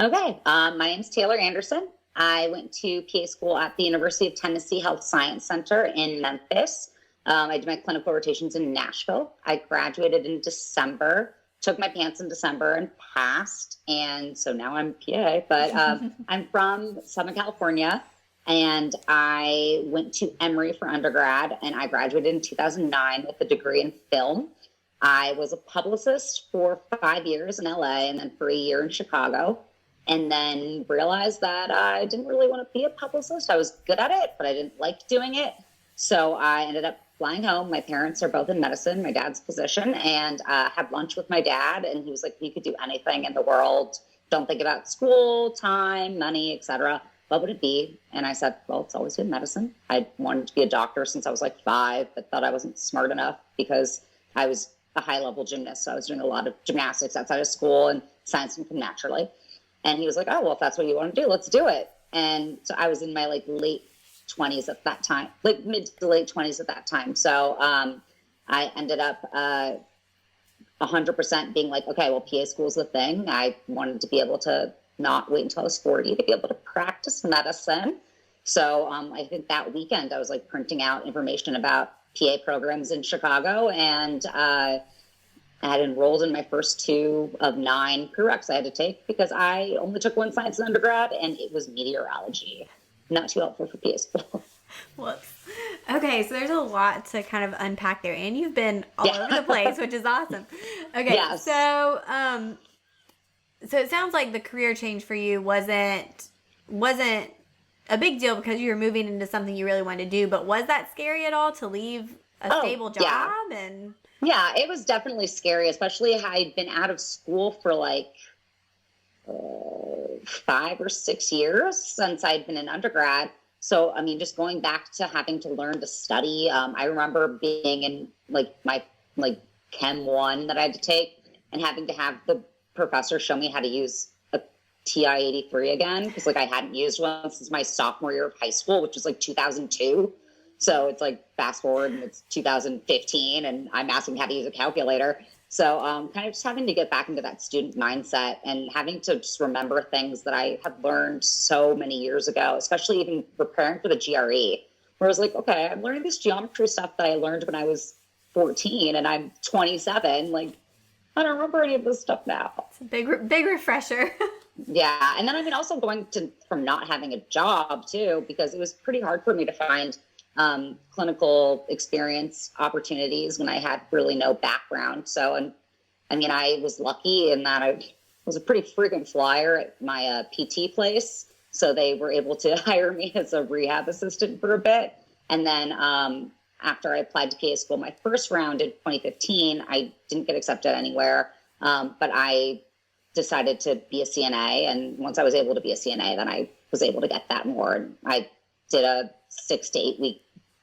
Okay. My name's Taylor Anderson. I went to PA school at the University of Tennessee Health Science Center in Memphis. I did my clinical rotations in Nashville. I graduated in December, took my pants in December and passed. And so now I'm PA, but I'm from Southern California, and I went to Emory for undergrad, and I graduated in 2009 with a degree in film. I was a publicist for 5 years in LA and then for a year in Chicago, and then realized that I didn't really want to be a publicist. I was good at it, but I didn't like doing it. So I ended up flying home. My parents are both in medicine. My dad's a physician, and had lunch with my dad. And he was like, "You could do anything in the world. Don't think about school, time, money, etc. What would it be?" And I said, "Well, it's always been medicine. I wanted to be a doctor since I was like 5, but thought I wasn't smart enough because I was a high-level gymnast. So I was doing a lot of gymnastics outside of school, and science didn't come naturally." And he was like, "Oh, well, if that's what you want to do, let's do it." And so I was in my late 20s at that time, like mid to late 20s at that time. So I ended up 100% being like, okay, well, PA school is the thing. I wanted to be able to not wait until I was 40 to be able to practice medicine. So I think that weekend I was like printing out information about PA programs in Chicago, and I had enrolled in my first 2 of 9 prereqs I had to take because I only took one science in undergrad, and it was meteorology. Not too helpful for PA school. Whoops. Okay, so there's a lot to kind of unpack there, and you've been all over the place, which is awesome. Okay, Yes. so it sounds like the career change for you wasn't a big deal because you were moving into something you really wanted to do, but was that scary at all to leave a stable job? Yeah. And Yeah, it was definitely scary, especially I'd been out of school for like 5 or 6 years since I'd been in undergrad. So, I mean, just going back to having to learn to study. I remember being in my Chem 1 that I had to take and having to have the professor show me how to use a TI-83 again, because I hadn't used one since my sophomore year of high school, which was 2002. So it's fast forward and it's 2015 and I'm asking how to use a calculator. So kind of just having to get back into that student mindset and having to just remember things that I had learned so many years ago, especially even preparing for the GRE, where I was like, okay, I'm learning this geometry stuff that I learned when I was 14 and I'm 27. I don't remember any of this stuff now. It's a big refresher. Yeah. And then, also going from not having a job too, because it was pretty hard for me to find clinical experience opportunities when I had really no background. So, I was lucky in that I was a pretty frequent flyer at my PT place. So they were able to hire me as a rehab assistant for a bit. And then after I applied to PA school, my first round in 2015, I didn't get accepted anywhere. But I decided to be a CNA. And once I was able to be a CNA, then I was able to get that more. And I did a 6 to 8 week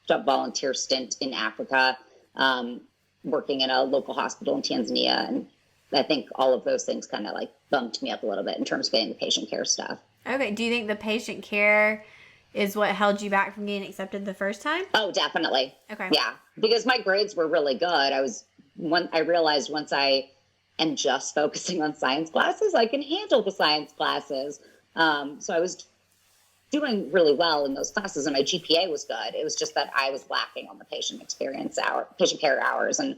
volunteer stint in Africa, working in a local hospital in Tanzania. And I think all of those things kind of bumped me up a little bit in terms of getting the patient care stuff. Okay. Do you think the patient care is what held you back from getting accepted the first time? Oh, definitely. Okay. Yeah. Because my grades were really good. I realized once I am just focusing on science classes, I can handle the science classes. So I was doing really well in those classes and my GPA was good. It was just that I was lacking on the patient care hours. And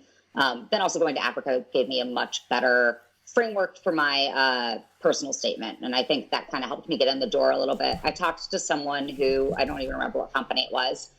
then also going to Africa gave me a much better framework for my personal statement. And I think that kind of helped me get in the door a little bit. I talked to someone who, I don't even remember what company it was,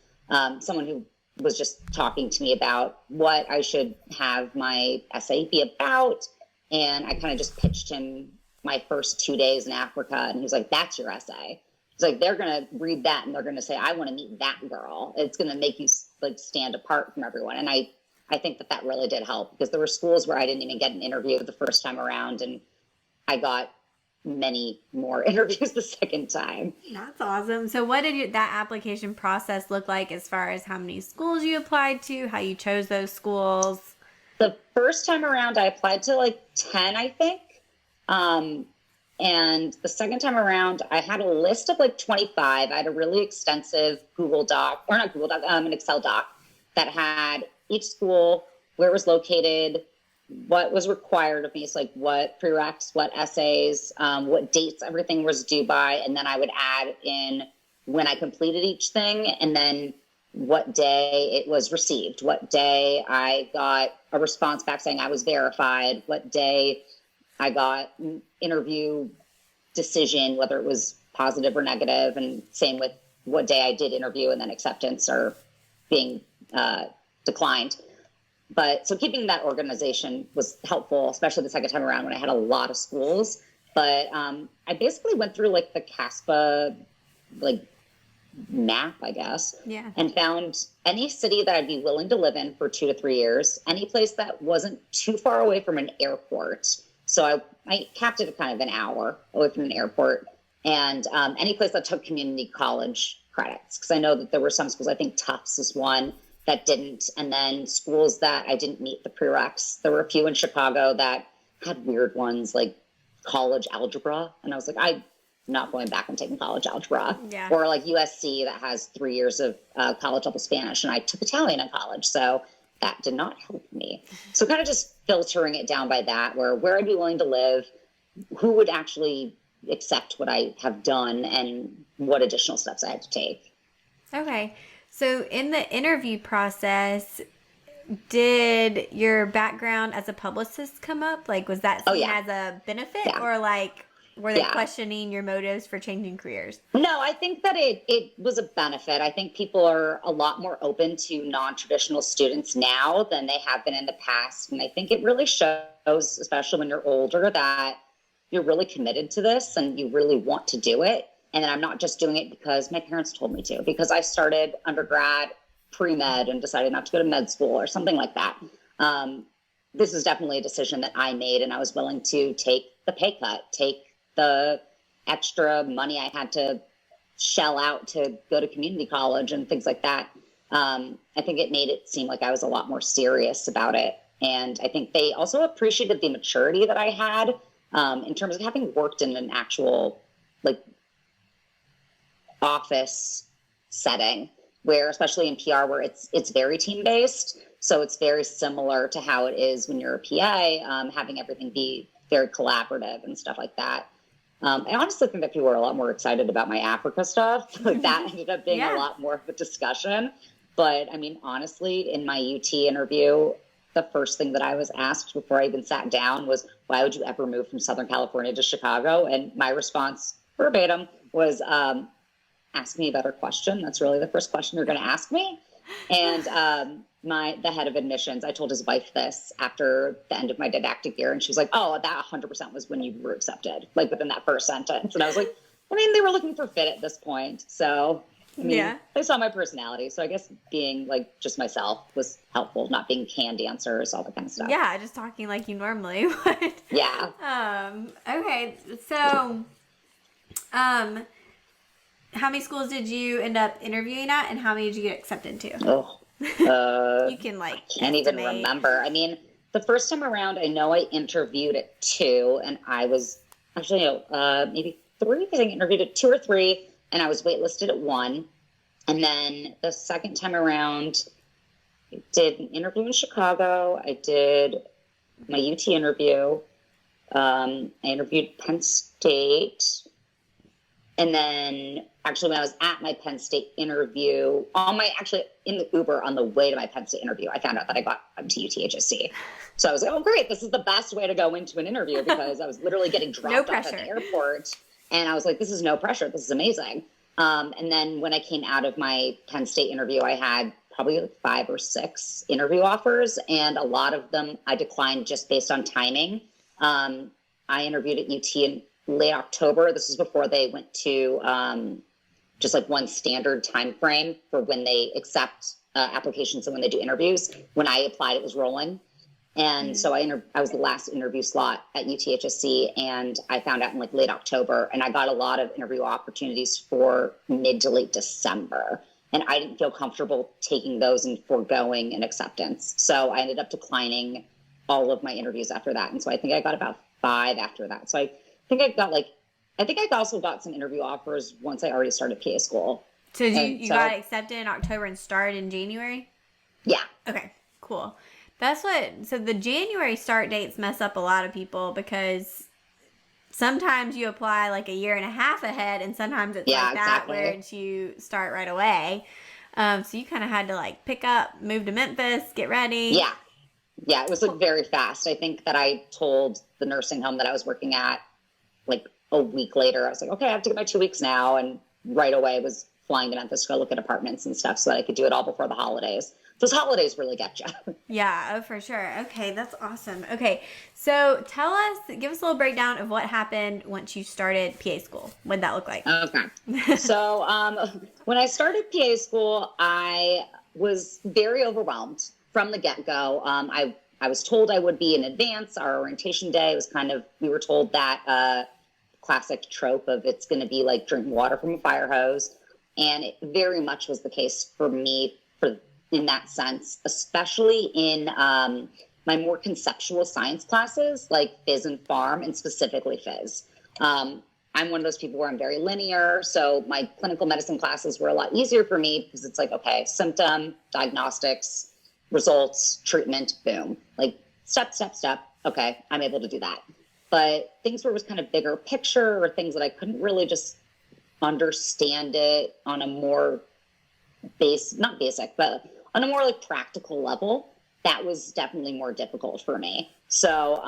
someone who was just talking to me about what I should have my essay be about. And I kind of just pitched him my first 2 days in Africa. And he was like, "That's your essay." It's they're going to read that and they're going to say, "I want to meet that girl." It's going to make you stand apart from everyone. And I think that really did help, because there were schools where I didn't even get an interview the first time around, and I got many more interviews the second time. That's awesome. So what did that application process look like as far as how many schools you applied to, how you chose those schools? The first time around, I applied to 10, I think. And the second time around, I had a list of 25. I had a really extensive an Excel doc that had each school, where it was located, what was required of me. So like what prereqs, what essays, what dates everything was due by. And then I would add in when I completed each thing, and then what day it was received, what day I got a response back saying I was verified, what day I got interview decision, whether it was positive or negative, and same with what day I did interview and then acceptance or being declined. But so keeping that organization was helpful, especially the second time around when I had a lot of schools. But I basically went through like the CASPA like map, I guess, and found any city that I'd be willing to live in for 2 to 3 years, any place that wasn't too far away from an airport. So I capped it at kind of an hour away from an airport, and any place that took community college credits. Because I know that there were some schools, I think Tufts is one, that didn't, and then schools that I didn't meet the prereqs. There were a few in Chicago that had weird ones like college algebra, and I was like, I'm not going back and taking college algebra. Yeah. Or like USC that has 3 years of college level Spanish, and I took Italian in college, so that did not help me. So kind of just filtering it down by that, where I'd be willing to live, who would actually accept what I have done, and what additional steps I had to take. Okay. So in the interview process, did your background as a publicist come up? Like, was that seen as a benefit, or like, were they questioning your motives for changing careers? No, I think that it was a benefit. I think people are a lot more open to non-traditional students now than they have been in the past. And I think it really shows, especially when you're older, that you're really committed to this and you really want to do it. And then I'm not just doing it because my parents told me to, because I started undergrad pre-med and decided not to go to med school or something like that. This is definitely a decision that I made, and I was willing to take the pay cut, take the extra money I had to shell out to go to community college and things like that. I think it made it seem like I was a lot more serious about it. And I think they also appreciated the maturity that I had in terms of having worked in an actual like office setting, where especially in PR, where it's very team based. So it's very similar to how it is when you're a PA, having everything be very collaborative and stuff like that. I honestly think that people were a lot more excited about my Africa stuff. Like that ended up being a lot more of a discussion. But I mean, honestly, in my UT interview, the first thing that I was asked before I even sat down was, why would you ever move from Southern California to Chicago? And my response verbatim was, ask me a better question. That's really the first question you're going to ask me. And the head of admissions, I told his wife this after the end of my didactic year, and she was like, oh, that 100% was when you were accepted, like within that first sentence. And I was like, I mean, they were looking for fit at this point. So, I mean, they saw my personality. So I guess being like just myself was helpful, not being canned answers, all that kind of stuff. Yeah, just talking like you normally would. Yeah. Okay, so how many schools did you end up interviewing at, and how many did you get accepted to? Oh, you can like can't even remember. I mean, the first time around, I know I interviewed at 2, and I was actually maybe 3, because I interviewed at 2 or 3, and I was waitlisted at 1. And then the second time around, I did an interview in Chicago. I did my UT interview. I interviewed Penn State. And then actually when I was at my Penn State interview, in the Uber on the way to my Penn State interview, I found out that I got to UTHSC. So I was like, oh, great. This is the best way to go into an interview, because I was literally getting dropped off at the airport. And I was like, this is no pressure. This is amazing. And then when I came out of my Penn State interview, I had probably like 5 or 6 interview offers. And a lot of them I declined just based on timing. I interviewed at UT in late October. This is before they went to just like one standard time frame for when they accept applications and when they do interviews. When I applied, it was rolling. And so I was the last interview slot at UTHSC, and I found out in like late October, and I got a lot of interview opportunities for mid to late December. And I didn't feel comfortable taking those and foregoing an acceptance. So I ended up declining all of my interviews after that. And so I think I got about 5 after that. So I think I also got some interview offers once I already started PA school. So you got accepted in October and started in January? Yeah. Okay, cool. So the January start dates mess up a lot of people because sometimes you apply like a year and a half ahead, and sometimes it's like that exactly. where you start right away. So you kind of had to like pick up, move to Memphis, get ready. Yeah. Yeah. It was like very fast. I think that I told the nursing home that I was working at like a week later. I was like, okay, I have to get my 2 weeks now. And right away was flying to Memphis to go look at apartments and stuff so that I could do it all before the holidays. Those holidays really get you. Yeah, oh, for sure. Okay, that's awesome. Okay, so give us a little breakdown of what happened once you started PA school. What did that look like? Okay. So when I started PA school, I was very overwhelmed from the get-go. I was told I would be in advance. Our orientation day was we were told that classic trope of it's going to be like drinking water from a fire hose. And it very much was the case for me in that sense, especially in my more conceptual science classes like phys and pharm, and specifically phys. I'm one of those people where I'm very linear. So my clinical medicine classes were a lot easier for me because it's like, okay, symptom, diagnostics, results, treatment, boom. Like step, step, step. Okay, I'm able to do that. But things where it was kind of bigger picture or things that I couldn't really just understand it on a more not basic, but on a more like practical level, that was definitely more difficult for me. So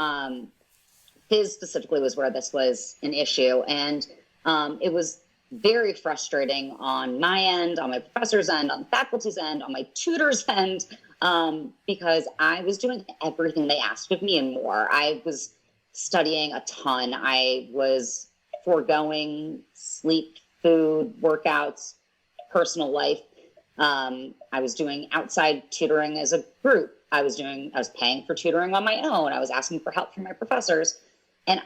phys specifically was where this was an issue. And it was very frustrating on my end, on my professor's end, on the faculty's end, on my tutor's end, because I was doing everything they asked of me and more. I was studying a ton. I was foregoing sleep, food, workouts, personal life. I was doing outside tutoring as a group. I was paying for tutoring on my own. I was asking for help from my professors. And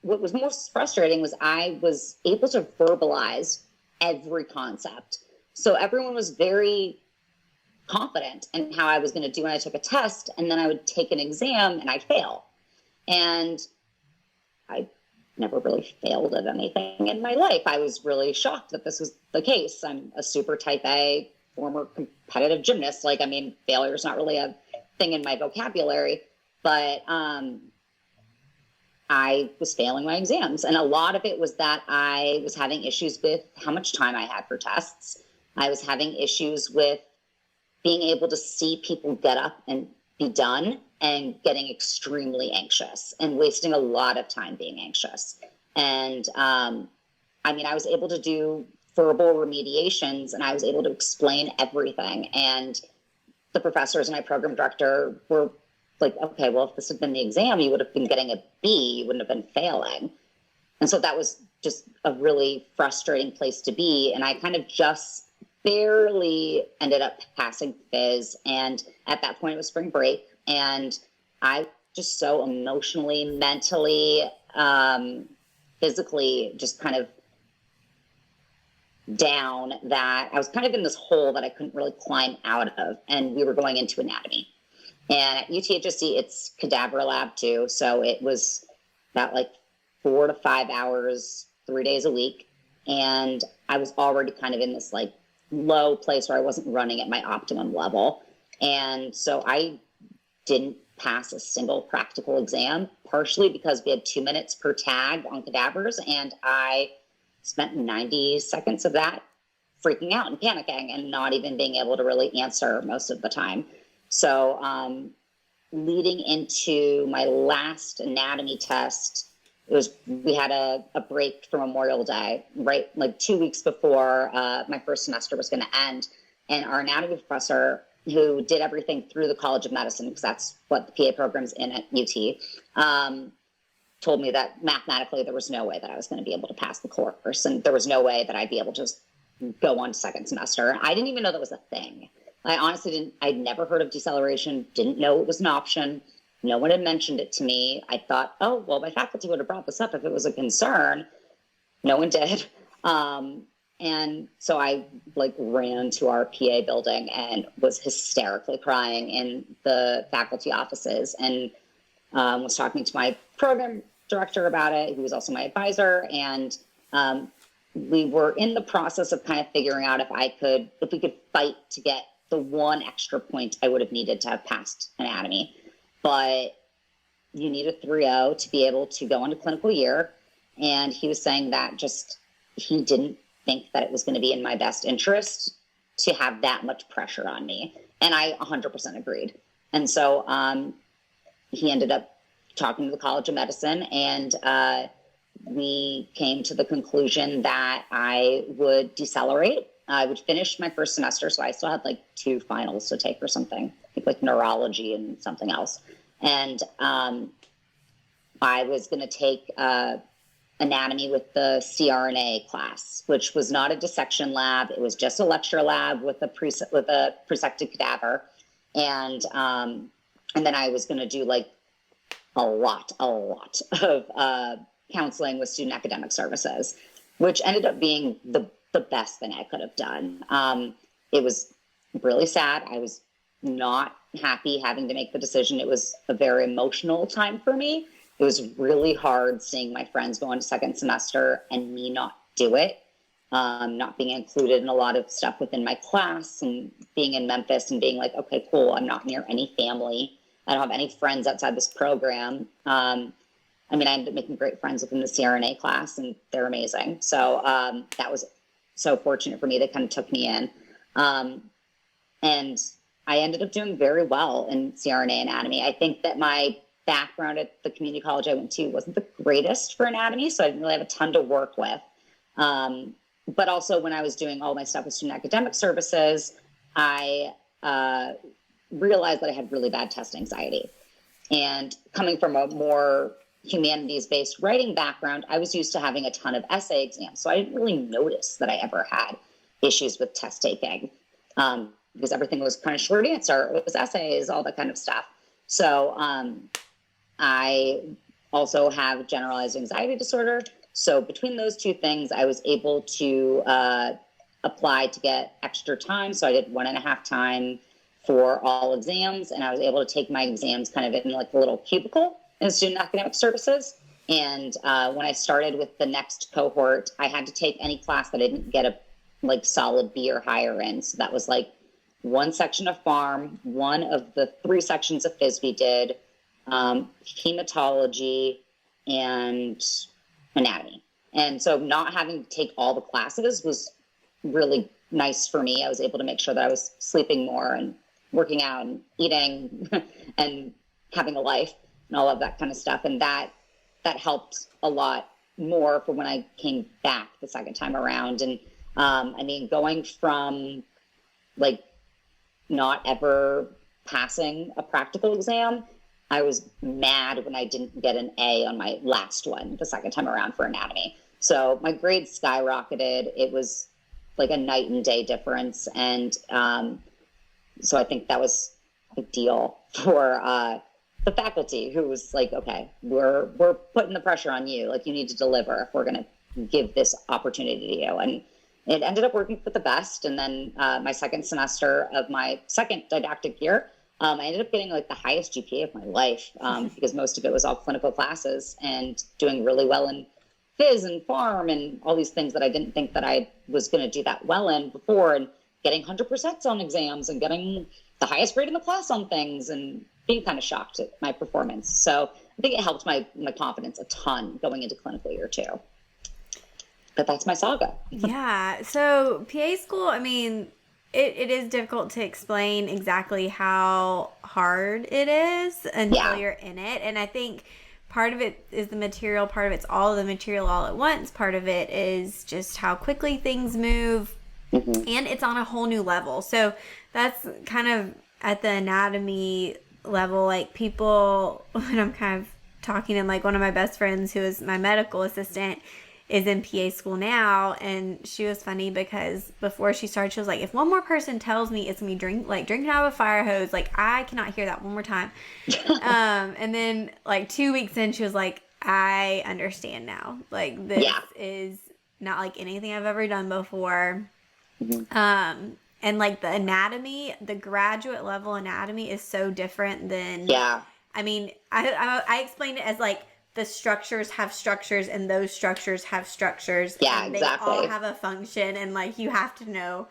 what was most frustrating was I was able to verbalize every concept. So everyone was very confident in how I was going to do when I took a test, and then I would take an exam and I'd fail. And I never really failed at anything in my life. I was really shocked that this was the case. I'm a super type A, former competitive gymnast. Failure is not really a thing in my vocabulary, but I was failing my exams. And a lot of it was that I was having issues with how much time I had for tests. I was having issues with being able to see people get up and be done, and getting extremely anxious and wasting a lot of time being anxious. And I was able to do verbal remediations, and I was able to explain everything. And the professors and my program director were like, okay, well, if this had been the exam, you would have been getting a B, you wouldn't have been failing. And so that was just a really frustrating place to be. And I kind of just barely ended up passing phys. And at that point, it was spring break. And I just so emotionally, mentally, physically just kind of down that I was kind of in this hole that I couldn't really climb out of. And we were going into anatomy. And at UTHSC, it's cadaver lab too. So it was about like 4 to 5 hours, 3 days a week. And I was already kind of in this like low place where I wasn't running at my optimum level. And so I didn't pass a single practical exam, partially because we had 2 minutes per tag on cadavers. And I spent 90 seconds of that freaking out and panicking and not even being able to really answer most of the time. So leading into my last anatomy test, we had a break for Memorial Day, right? Like 2 weeks before my first semester was going to end. And our anatomy professor, who did everything through the College of Medicine, because that's what the PA program's in at UT, told me that mathematically there was no way that I was going to be able to pass the course. And there was no way that I'd be able to just go on to second semester. I didn't even know that was a thing. I honestly didn't. I'd never heard of deceleration, didn't know it was an option. No one had mentioned it to me. I thought, oh, well, my faculty would have brought this up if it was a concern. No one did. And so I ran to our PA building and was hysterically crying in the faculty offices, and was talking to my program director about it, who was also my advisor. And we were in the process of kind of figuring out if we could fight to get the one extra point I would have needed to have passed anatomy. But you need a 3.0 to be able to go into clinical year. And he was saying that just he didn't think that it was going to be in my best interest to have that much pressure on me. And I 100% agreed. And so he ended up talking to the College of Medicine, and we came to the conclusion that I would decelerate. I would finish my first semester, so I still had like 2 finals to take or something, I think like neurology and something else. And I was going to take anatomy with the CRNA class, which was not a dissection lab. It was just a lecture lab with a resected cadaver. And then I was going to do like a lot of counseling with student academic services, which ended up being the best thing I could have done. It was really sad. I was not happy having to make the decision. It was a very emotional time for me. It was really hard seeing my friends go into second semester and me not do it, not being included in a lot of stuff within my class, and being in Memphis and being like, okay, cool, I'm not near any family. I don't have any friends outside this program. I ended up making great friends within the CRNA class, and they're amazing. So that was so fortunate for me. They kind of took me in. And I ended up doing very well in CRNA anatomy. I think that my background at the community college I went to wasn't the greatest for anatomy, so I didn't really have a ton to work with. But also when I was doing all my stuff with student academic services, I realized that I had really bad test anxiety. And coming from a more humanities-based writing background, I was used to having a ton of essay exams. So I didn't really notice that I ever had issues with test taking, because everything was kind of short answer. It was essays, all that kind of stuff. So I also have generalized anxiety disorder. So between those two things, I was able to apply to get extra time. So I did 1.5 time for all exams, and I was able to take my exams kind of in like a little cubicle in student academic services. And when I started with the next cohort, I had to take any class that I didn't get a like solid B or higher in. So that was like 1 section of pharm, 1 of the 3 sections of phys we did, hematology, and anatomy. And so not having to take all the classes was really nice for me. I was able to make sure that I was sleeping more and working out and eating and having a life and all of that kind of stuff. And that helped a lot more for when I came back the second time around. And going from like not ever passing a practical exam, I was mad when I didn't get an A on my last one the second time around for anatomy. So my grades skyrocketed. It was like a night and day difference. And so I think that was a deal for the faculty, who was like, okay, we're putting the pressure on you. Like, you need to deliver if we're going to give this opportunity to you. And it ended up working for the best. And then my second semester of my second didactic year, I ended up getting like the highest GPA of my life, because most of it was all clinical classes, and doing really well in phys and pharm and all these things that I didn't think that I was going to do that well in before, and getting 100% on exams and getting the highest grade in the class on things, and being kind of shocked at my performance. So I think it helped my confidence a ton going into clinical year 2. But that's my saga. Yeah. So PA school, it is difficult to explain exactly how hard it is until you're in it. And I think part of it is the material, part of it's all of the material all at once. Part of it is just how quickly things move. Mm-hmm. And it's on a whole new level. So that's kind of at the anatomy level. Like, people, when I'm kind of talking, and like one of my best friends who is my medical assistant is in PA school now, and she was funny because before she started, she was like, if one more person tells me it's me drinking out of a fire hose, like, I cannot hear that one more time. And then like 2 weeks in, she was like, I understand now. Like, this is not like anything I've ever done before. Mm-hmm. And like the anatomy, the graduate level anatomy is so different than, I explained it as like, the structures have structures, and those structures have structures. Yeah, and exactly. They all have a function, and like, you have to know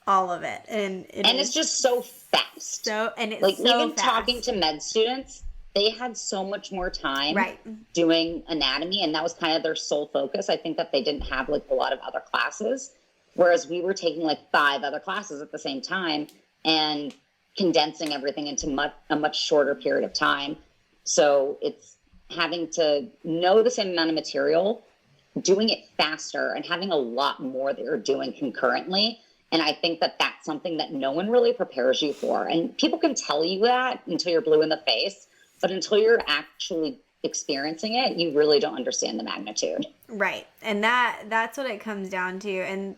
all of it. And it's just so fast. And it's like so even fast. Talking to med students, they had so much more time right. doing anatomy, and that was kind of their sole focus. I think that they didn't have like a lot of other classes, whereas we were taking like 5 other classes at the same time and condensing everything into a much shorter period of time. So it's having to know the same amount of material, doing it faster, and having a lot more that you're doing concurrently. And I think that that's something that no one really prepares you for. And people can tell you that until you're blue in the face, but until you're actually experiencing it, you really don't understand the magnitude. Right. And that's what it comes down to.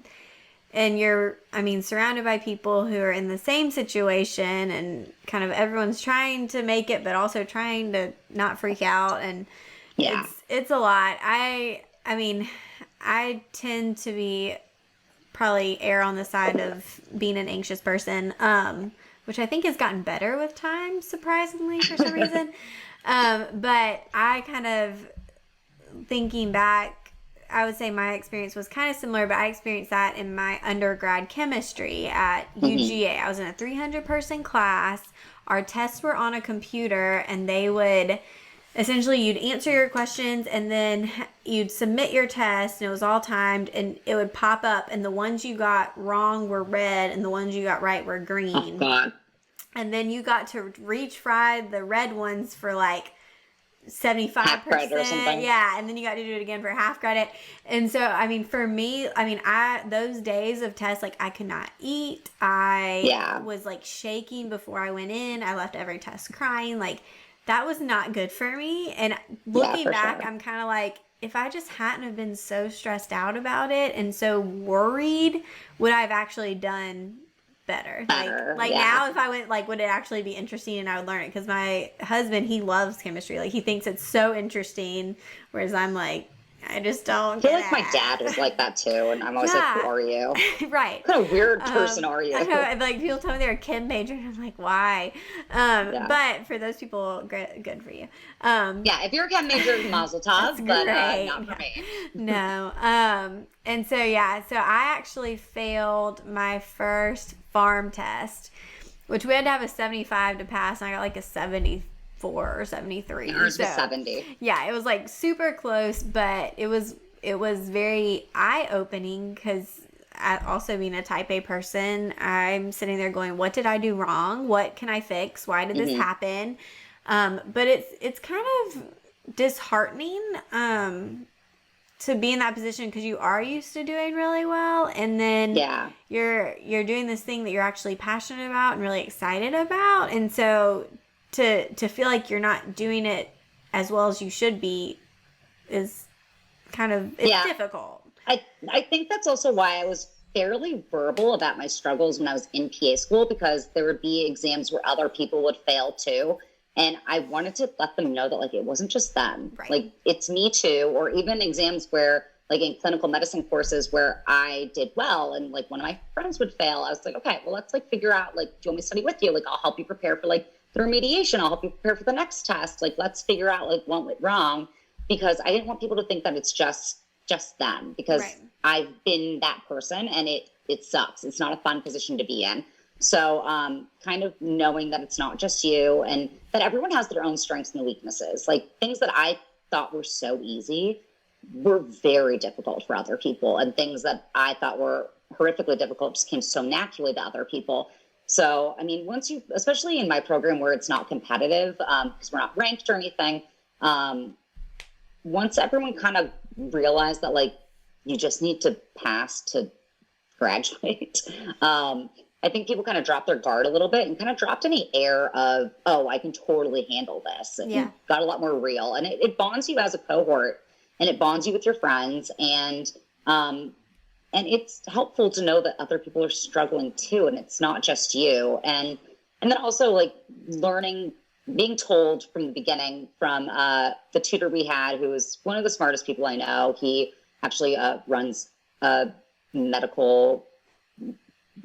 And you're, I mean, surrounded by people who are in the same situation, and kind of everyone's trying to make it, but also trying to not freak out. And yeah, it's a lot. I mean, I tend to be probably err on the side of being an anxious person, which I think has gotten better with time, surprisingly, for some reason. But I kind of, thinking back, I would say my experience was kind of similar, but I experienced that in my undergrad chemistry at UGA. I was in a 300-person class. Our tests were on a computer, and they would essentially, you'd answer your questions, and then you'd submit your test, and it was all timed, and it would pop up, and the ones you got wrong were red, and the ones you got right were green. Oh, God. And then you got to reach fry the red ones for like 75%. Half credit or something. Yeah, and then you got to do it again for half credit. And so, I mean, for me, those days of tests, like, I could not eat. I was like shaking before I went in. I left every test crying. Like, that was not good for me. And looking back, sure, I'm kind of like, if I just hadn't have been so stressed out about it and so worried, would I have actually done better? Like now, if I went, like, would it actually be interesting and I would learn it? Because my husband, he loves chemistry. Like, he thinks it's so interesting, whereas I'm like, I just don't. I feel like my dad was like that too, and I'm always like, "Who are you?" Right. What kind of weird person are you? I know, like, people tell me they're a chem major, and I'm like, why? But for those people, good for you. If you're a chem major, mazel tov, but not for me. No. And so so I actually failed my first pharm test, which we had to have a 75 to pass, and I got like a 74 or 73. Yours was 70. Yeah, it was like super close, but it was very eye-opening because, also being a type A person, I'm sitting there going, what did I do wrong? What can I fix? Why did this happen? But it's kind of disheartening to be in that position because you are used to doing really well, and then you're doing this thing that you're actually passionate about and really excited about, and so to feel like you're not doing it as well as you should be is kind of difficult. I think that's also why I was fairly verbal about my struggles when I was in PA school, because there would be exams where other people would fail too. And I wanted to let them know that, like, it wasn't just them. Right. Like, it's me too. Or even exams where, like, in clinical medicine courses where I did well and, like, one of my friends would fail. I was like, okay, well, let's, like, figure out, like, do you want me to study with you? Like, I'll help you prepare for, like, the remediation. I'll help you prepare for the next test. Like, let's figure out, like, what went wrong. Because I didn't want people to think that it's just them. Because I've been that person, and it sucks. It's not a fun position to be in. So kind of knowing that it's not just you, and that everyone has their own strengths and weaknesses. Like, things that I thought were so easy were very difficult for other people, and things that I thought were horrifically difficult just came so naturally to other people. So, I mean, once you, especially in my program where it's not competitive, because we're not ranked or anything, once everyone kind of realized that, like, you just need to pass to graduate, I think people kind of dropped their guard a little bit and kind of dropped any air of, oh, I can totally handle this. And got a lot more real. And it bonds you as a cohort, and it bonds you with your friends. And it's helpful to know that other people are struggling too, and it's not just you. And then also, like, learning, being told from the beginning from the tutor we had, who was one of the smartest people I know. He actually runs a medical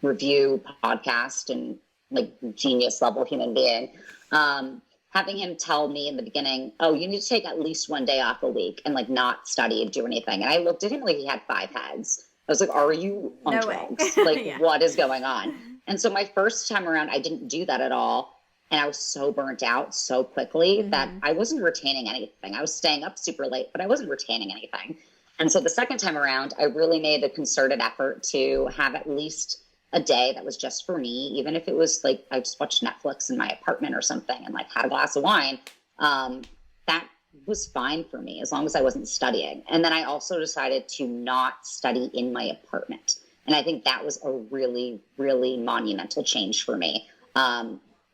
review podcast, and, like, genius level human being. Having him tell me in the beginning, oh, you need to take at least one day off a week and, like, not study and do anything. And I looked at him like he had 5 heads. I was like, are you on No way. drugs? Like, Yeah. what is going on? And so my first time around, I didn't do that at all. And I was so burnt out so quickly that I wasn't retaining anything. I was staying up super late, but I wasn't retaining anything. And so the second time around, I really made a concerted effort to have at least a day that was just for me, even if it was like I just watched Netflix in my apartment or something and like had a glass of wine. That was fine for me as long as I wasn't studying. And then I also decided to not study in my apartment. And I think that was a really, really monumental change for me,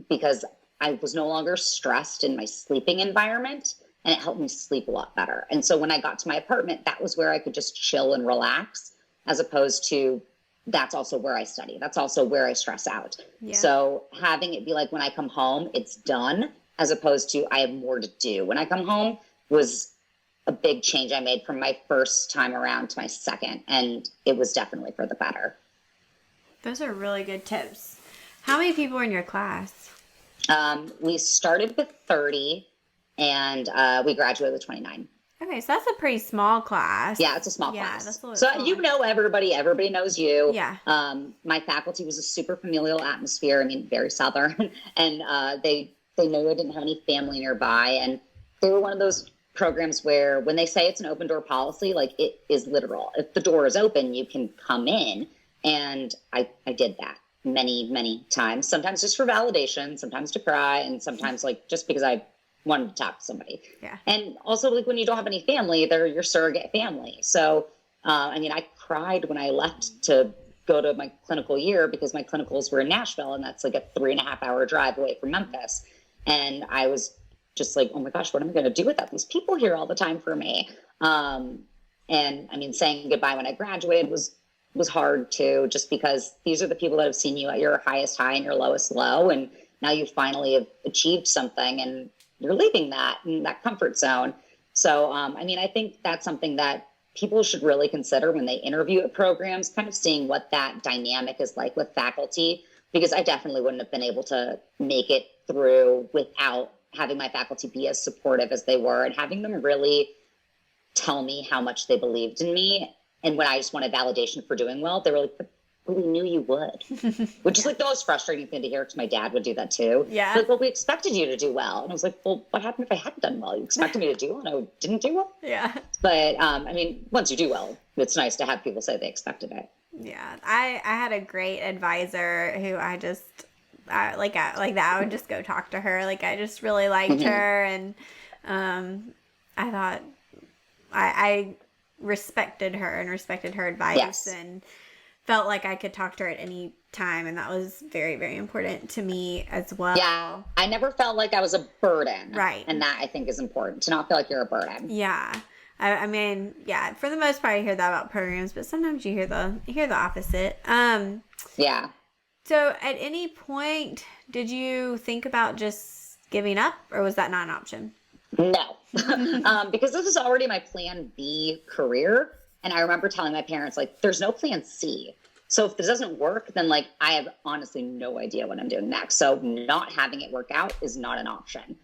because I was no longer stressed in my sleeping environment, and it helped me sleep a lot better. And so when I got to my apartment, that was where I could just chill and relax, as opposed to that's also where I study. That's also where I stress out. Yeah. So having it be like when I come home, it's done, as opposed to I have more to do when I come home, was a big change I made from my first time around to my second. And it was definitely for the better. Those are really good tips. How many people are in your class? We started with 30 and we graduated with 29. Okay, so that's a pretty small class. Yeah, it's a small Yeah, class. that's a little So small. you know everybody knows you. Yeah. My faculty was a super familial atmosphere. I mean, very Southern. And they knew I didn't have any family nearby. And they were one of those programs where when they say it's an open door policy, like it is literal. If the door is open, you can come in. And I did that many, many times, sometimes just for validation, sometimes to cry, and sometimes like just because I wanted to talk to somebody. Yeah. And also like when you don't have any family, they're your surrogate family. So, I mean, I cried when I left to go to my clinical year because my clinicals were in Nashville, and that's like a 3.5 hour drive away from Memphis. And I was just like, oh my gosh, what am I going to do without these people here all the time for me? And I mean, saying goodbye when I graduated was hard too, just because these are the people that have seen you at your highest high and your lowest low. And now you finally have achieved something and you're leaving that in that comfort zone. So, I mean, I think that's something that people should really consider when they interview at programs, kind of seeing what that dynamic is like with faculty, because I definitely wouldn't have been able to make it through without having my faculty be as supportive as they were and having them really tell me how much they believed in me. And when I just wanted validation for doing well, they were like, but we knew you would, which is like the most frustrating thing to hear, because my dad would do that too. Yeah. Like, well, we expected you to do well. And I was like, well, what happened if I hadn't done well? You expected me to do well and I didn't do well? Yeah. But I mean, once you do well, it's nice to have people say they expected it. Yeah. I had a great advisor who I like that. I would just go talk to her. Like, I just really liked her. And I thought I respected her and respected her advice. Yes. And felt like I could talk to her at any time, and that was very, very important to me as well. Yeah, I never felt like I was a burden. Right. And that, I think, is important, to not feel like you're a burden. Yeah. I mean, yeah, for the most part, I hear that about programs, but sometimes you hear the opposite. Yeah. So at any point, did you think about just giving up, or was that not an option? No, because this was already my plan B career. And I remember telling my parents, like, there's no plan C. So if this doesn't work, then like, I have honestly no idea what I'm doing next. So not having it work out is not an option.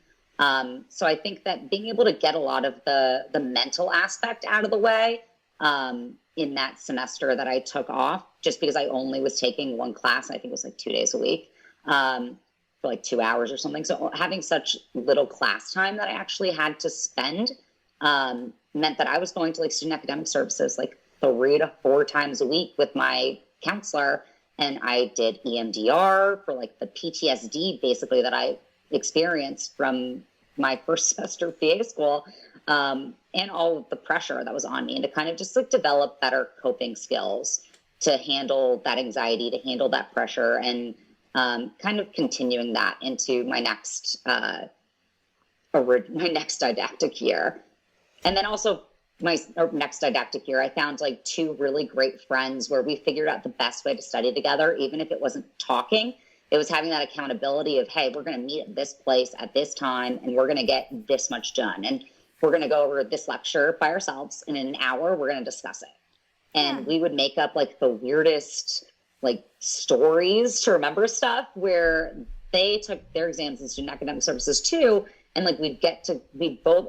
So I think that being able to get a lot of the mental aspect out of the way, in that semester that I took off, just because I only was taking one class, I think it was like 2 days a week, for like 2 hours or something. So having such little class time that I actually had to spend, meant that I was going to like student academic services like 3 to 4 times a week with my counselor. And I did EMDR for like the PTSD basically that I experienced from my first semester of PA school, and all of the pressure that was on me, and to kind of just like develop better coping skills to handle that anxiety, to handle that pressure, and kind of continuing that into my next didactic year. And then also my next didactic year, I found like 2 really great friends where we figured out the best way to study together, even if it wasn't talking. It was having that accountability of, hey, we're going to meet at this place at this time, and we're going to get this much done. And we're going to go over this lecture by ourselves, and in an hour, we're going to discuss it. And we would make up like the weirdest like stories to remember stuff, where they took their exams in student academic services too. And like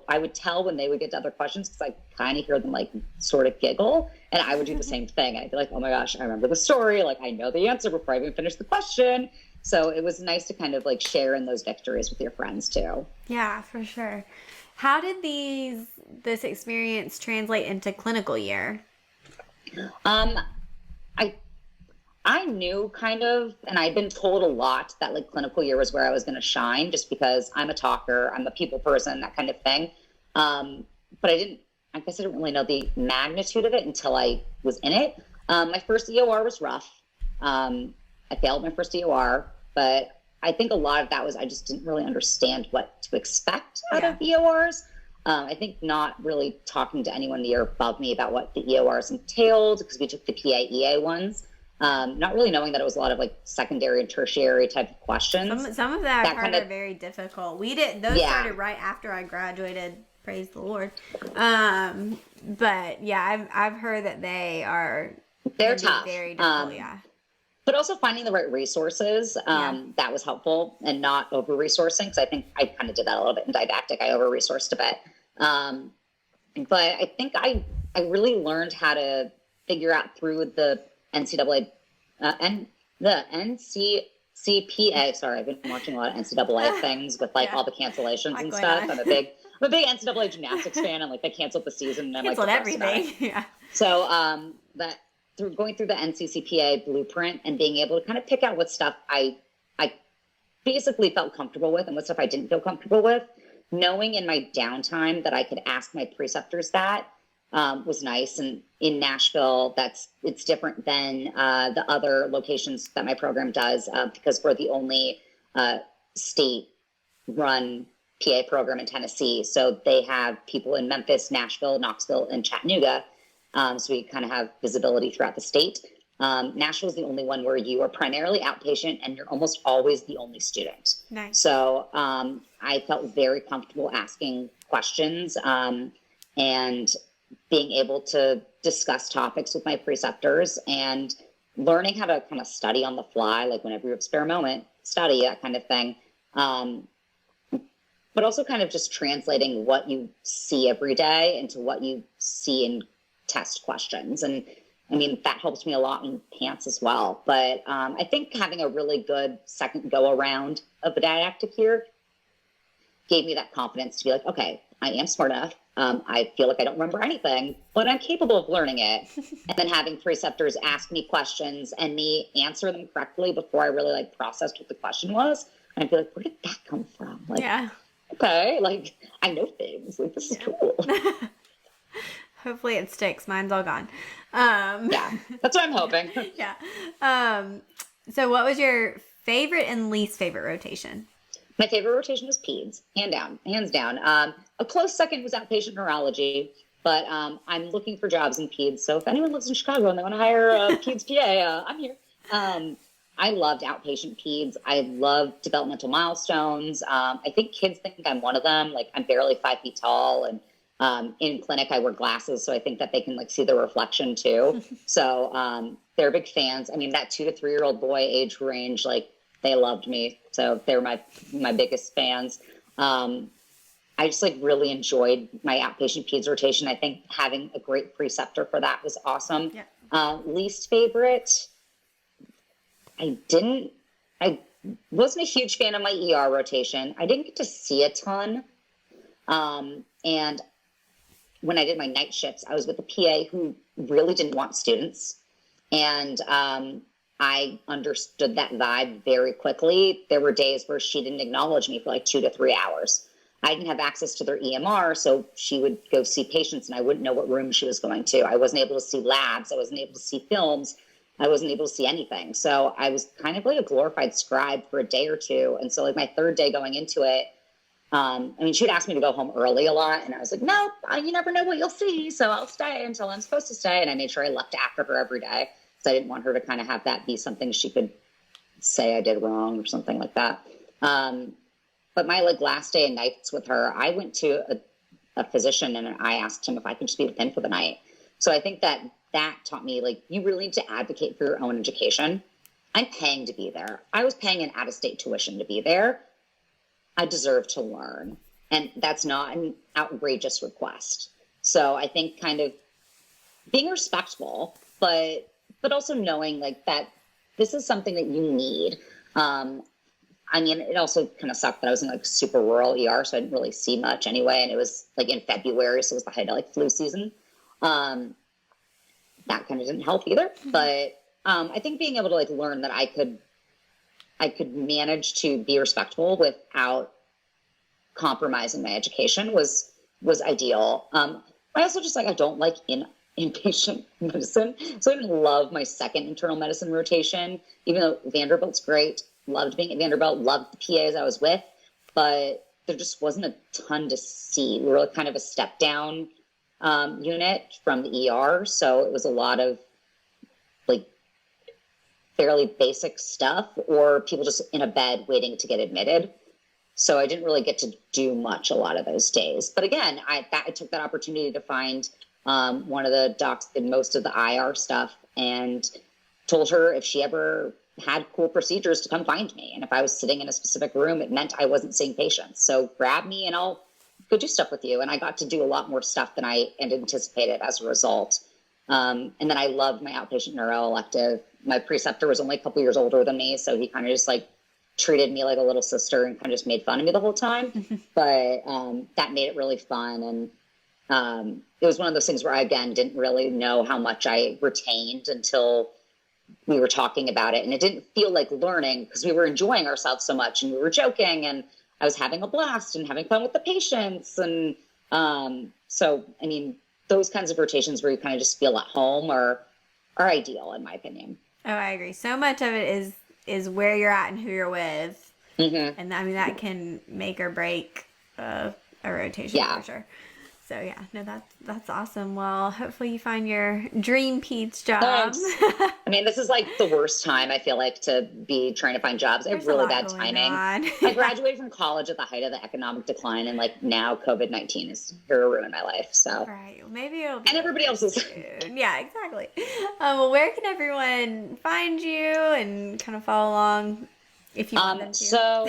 I would tell when they would get to other questions because I kind of hear them like sort of giggle, and I would do the same thing. I'd be like, oh my gosh, I remember the story. Like I know the answer before I even finish the question. So it was nice to kind of like share in those victories with your friends too. Yeah, for sure. How did this experience translate into clinical year? I I knew kind of, and I'd been told a lot that like clinical year was where I was going to shine just because I'm a talker, I'm a people person, that kind of thing. But I guess I didn't really know the magnitude of it until I was in it. My first EOR was rough. I failed my first EOR, but I think a lot of that was I just didn't really understand what to expect out of EORs. I think not really talking to anyone near above me about what the EORs entailed because we took the PA/EA ones. Not really knowing that it was a lot of like secondary and tertiary type of questions. Some of that part are very difficult. Those started right after I graduated. Praise the Lord. But yeah, I've heard that they're tough. Very difficult. Yeah. But also finding the right resources, that was helpful, and not over-resourcing, because I think I kind of did that a little bit in didactic. I over-resourced a bit. But I think I really learned how to figure out through the NCAA and the NCCPA. Sorry, I've been watching a lot of NCAA things with like all the cancellations and stuff. I'm a big NCAA gymnastics fan, and like they canceled the season, and I'm canceled like everything. Yeah. So that through going through the NCCPA blueprint and being able to kind of pick out what stuff I basically felt comfortable with and what stuff I didn't feel comfortable with, knowing in my downtime that I could ask my preceptors that was nice. And in Nashville, it's different than the other locations that my program does because we're the only state-run PA program in Tennessee. So they have people in Memphis, Nashville, Knoxville, and Chattanooga. So we kind of have visibility throughout the state. Nashville is the only one where you are primarily outpatient and you're almost always the only student. Nice. So I felt very comfortable asking questions and being able to discuss topics with my preceptors and learning how to kind of study on the fly, like whenever you have a spare moment, study, that kind of thing. But also kind of just translating what you see every day into what you see in test questions. And I mean, that helps me a lot in pants as well. But I think having a really good second go around of the didactic year gave me that confidence to be like, okay, I am smart enough. I feel like I don't remember anything, but I'm capable of learning it. And then having preceptors ask me questions and me answer them correctly before I really like processed what the question was. And I'd be like, where did that come from? Like, okay, like I know things. Like this is cool. Hopefully it sticks. Mine's all gone. Yeah, that's what I'm hoping. Yeah. So what was your favorite and least favorite rotation? My favorite rotation was peds, hands down. A close second was outpatient neurology, but I'm looking for jobs in peds. So if anyone lives in Chicago and they want to hire a peds PA, I'm here. I loved outpatient peds. I love developmental milestones. I think kids think I'm one of them. Like I'm barely 5 feet tall, and in clinic I wear glasses, so I think that they can like see the reflection too. So they're big fans. I mean, that 2 to 3 year old boy age range, like they loved me. So they were my biggest fans. I just like really enjoyed my outpatient peds rotation. I think having a great preceptor for that was awesome. Yeah. Least favorite, I wasn't a huge fan of my ER rotation. I didn't get to see a ton. And when I did my night shifts, I was with a PA who really didn't want students. And I understood that vibe very quickly. There were days where she didn't acknowledge me for like 2 to 3 hours. I didn't have access to their EMR, so she would go see patients and I wouldn't know what room she was going to. I wasn't able to see labs. I wasn't able to see films. I wasn't able to see anything. So I was kind of like a glorified scribe for a day or two. And so like my third day going into it, I mean, she would ask me to go home early a lot. And I was like, no, you never know what you'll see. So I'll stay until I'm supposed to stay. And I made sure I left after her every day. So I didn't want her to kind of have that be something she could say I did wrong or something like that. But my like last day and nights with her, I went to a physician and I asked him if I could just be with him for the night. So I think that taught me like, you really need to advocate for your own education. I'm paying to be there. I was paying an out-of-state tuition to be there. I deserve to learn. And that's not an outrageous request. So I think kind of being respectful, but also knowing like that this is something that you need. I mean, it also kind of sucked that I was in like super rural ER, so I didn't really see much anyway. And it was like in February, so it was the height of like flu season. That kind of didn't help either. But I think being able to like learn that I could manage to be respectful without compromising my education was ideal. I also just like, I don't like inpatient medicine. So I didn't love my second internal medicine rotation, even though Vanderbilt's great. Loved being at Vanderbilt, loved the PAs I was with, but there just wasn't a ton to see. We were kind of a step down unit from the ER. So it was a lot of like fairly basic stuff or people just in a bed waiting to get admitted. So I didn't really get to do much a lot of those days. But again, I took that opportunity to find one of the docs that did most of the IR stuff and told her if she ever had cool procedures to come find me. And if I was sitting in a specific room, it meant I wasn't seeing patients. So grab me and I'll go do stuff with you. And I got to do a lot more stuff than I had anticipated as a result. And then I loved my outpatient neuro elective. My preceptor was only a couple years older than me. So he kind of just like treated me like a little sister and kind of just made fun of me the whole time. But that made it really fun. And it was one of those things where I, again, didn't really know how much I retained until we were talking about it. And it didn't feel like learning because we were enjoying ourselves so much and we were joking and I was having a blast and having fun with the patients. And so, I mean, those kinds of rotations where you kind of just feel at home are ideal in my opinion. Oh, I agree. So much of it is where you're at and who you're with. Mm-hmm. And I mean, that can make or break a rotation for sure. So yeah, no, that's awesome. Well, hopefully you find your dream Pete's job. I mean, this is like the worst time I feel like to be trying to find jobs. I have really bad timing. I graduated from college at the height of the economic decline, and like now COVID-19 is here to ruin my life. So right, well, maybe it'll be and everybody else's. Yeah, exactly. Well, where can everyone find you and kind of follow along if you want them to? So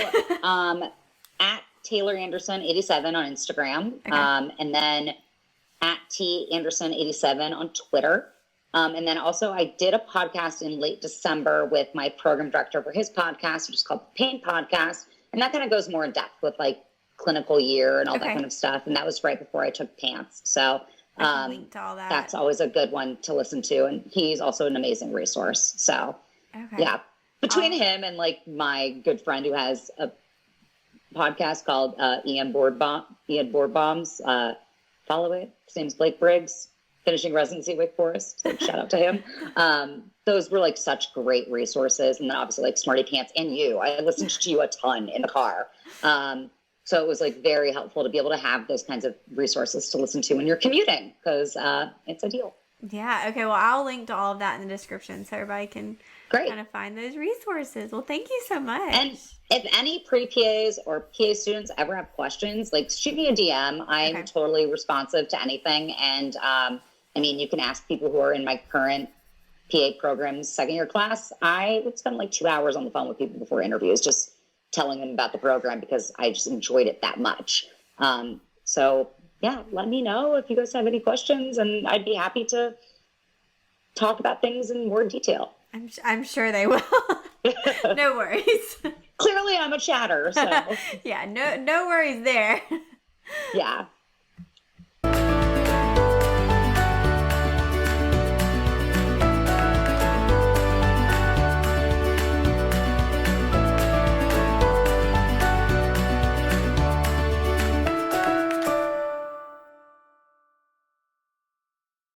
at Taylor Anderson 87 on Instagram, okay. And then at T Anderson 87 on Twitter. And then also I did a podcast in late December with my program director for his podcast, which is called the Pain Podcast. And that kind of goes more in depth with like clinical year and all that kind of stuff. And that was right before I took PANTS. So link to all that. That's always a good one to listen to. And he's also an amazing resource. So yeah, between him and like my good friend who has a podcast called Ian Boardbombs. Follow it. His name's Blake Briggs, finishing residency at Wake Forest. So shout out to him. Those were like such great resources. And then obviously like Smarty Pants and you. I listened to you a ton in the car. So it was like very helpful to be able to have those kinds of resources to listen to when you're commuting because it's ideal. Yeah. Okay. Well, I'll link to all of that in the description so everybody can kind of find those resources. Well, thank you so much. And if any pre-PAs or PA students ever have questions, like shoot me a DM. I'm totally responsive to anything. And I mean, you can ask people who are in my current PA program's second year class. I would spend like 2 hours on the phone with people before interviews, just telling them about the program because I just enjoyed it that much. So yeah, let me know if you guys have any questions and I'd be happy to talk about things in more detail. I'm sure they will. No worries. Clearly I'm a chatter, so. Yeah, no worries there. Yeah.